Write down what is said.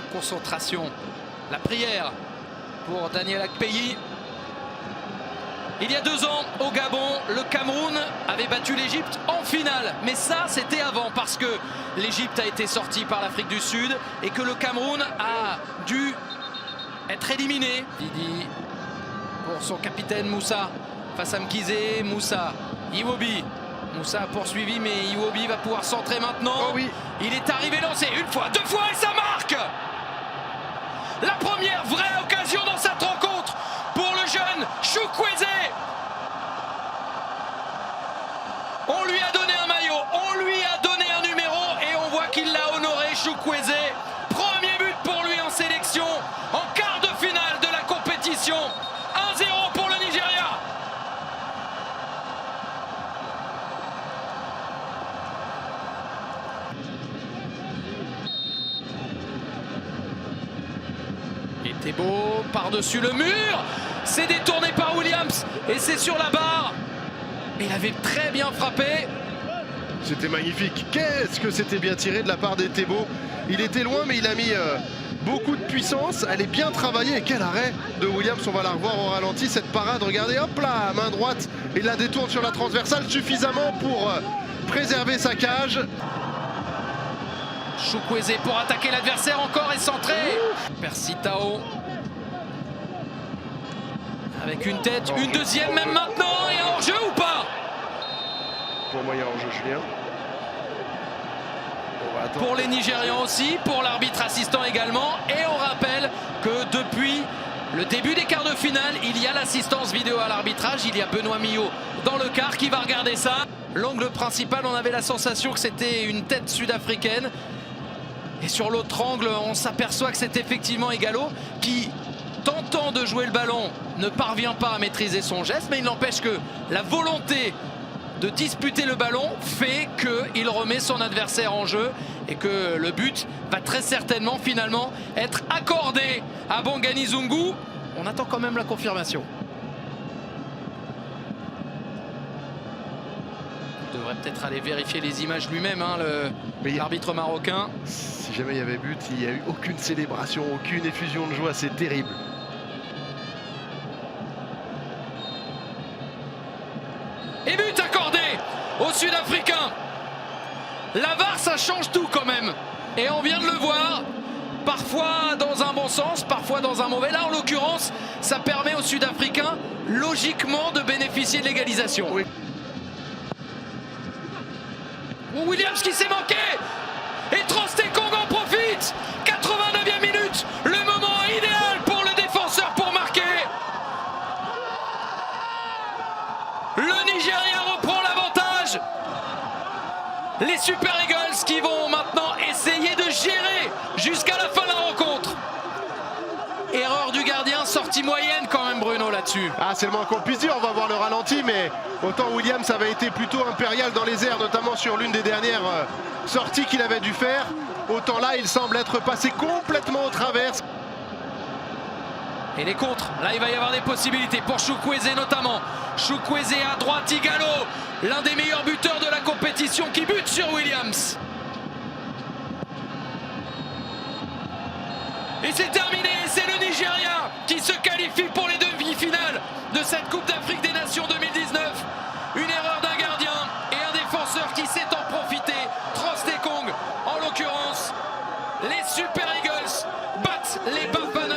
concentration, la prière pour Daniel Akpeyi. Il y a 2 ans, au Gabon, le Cameroun avait battu l'Égypte en finale. Mais ça, c'était avant, parce que l'Égypte a été sortie par l'Afrique du Sud et que le Cameroun a dû être éliminé. Didi pour son capitaine Moussa face à Mkizé. Moussa, Iwobi. Moussa a poursuivi, mais Iwobi va pouvoir centrer maintenant. Oh oui. Il est arrivé lancé 1 fois, 2 fois et ça marque. La première vraie occasion dans cette rencontre pour le jeune Chukwueze. On lui a donné un maillot, on lui a donné un numéro et on voit qu'il l'a honoré, Chukwueze. Premier but pour lui en sélection, en quart de finale de la compétition. 1-0 pour le Nigeria. Il était beau par-dessus le mur. C'est détourné par Williams et c'est sur la barre. Il avait très bien frappé. C'était magnifique. Qu'est-ce que c'était bien tiré de la part d'Etebo. Il était loin, mais il a mis beaucoup de puissance. Elle est bien travaillée. Et quel arrêt de Williams. On va la revoir au ralenti. Cette parade, regardez, hop là, main droite. Il la détourne sur la transversale suffisamment pour préserver sa cage. Chukwueze pour attaquer l'adversaire encore et centrer. Persitao. Avec une tête, une deuxième même maintenant. Et un hors-jeu ou pas? Pour moi, il y a hors-jeu, Julien. Pour les Nigérians aussi, pour l'arbitre assistant également. Et on rappelle que depuis le début des quarts de finale, il y a l'assistance vidéo à l'arbitrage. Il y a Benoît Millot dans le quart qui va regarder ça. L'angle principal, on avait la sensation que c'était une tête sud-africaine. Et sur l'autre angle, on s'aperçoit que c'est effectivement Ighalo qui, tentant de jouer le ballon, ne parvient pas à maîtriser son geste. Mais il n'empêche que la volonté de disputer le ballon fait qu'il remet son adversaire en jeu et que le but va très certainement finalement être accordé à Bongani Zungu. On attend quand même la confirmation. Il devrait peut-être aller vérifier les images lui-même, hein, l'arbitre marocain. Si jamais il y avait but, il n'y a eu aucune célébration, aucune effusion de joie, c'est terrible. Et but accordé au Sud-Africain. La VAR, ça change tout quand même. Et on vient de le voir, parfois dans un bon sens, parfois dans un mauvais. Là, en l'occurrence, ça permet aux Sud-Africains, logiquement, de bénéficier de l'égalisation. Oui. Williams qui s'est manqué. Et Trostekong en profite. 89e minute, le moment idéal pour le défenseur pour marquer. Le Nigeria reprend l'avantage. Les Super Eagles qui vont maintenant essayer de gérer jusqu'à la fin de la rencontre. Erreur du gardien, sortie moyenne quand même Bruno là-dessus. Ah, c'est le moins qu'on puisse dire, on va voir le ralenti, mais autant Williams avait été plutôt impérial dans les airs, notamment sur l'une des dernières sorties qu'il avait dû faire. Autant là, il semble être passé complètement au travers. Et les contres, là il va y avoir des possibilités pour Chukwueze notamment. Chukwueze à droite, Ighalo, l'un des meilleurs buteurs de la compétition qui bute sur Williams. Et c'est terminé, c'est le Nigeria qui se qualifie pour les demi-finales de cette Coupe d'Afrique des Nations 2019. Une erreur d'un gardien et un défenseur qui sait en profiter, Trostekong en l'occurrence. Les Super Eagles battent les Bafana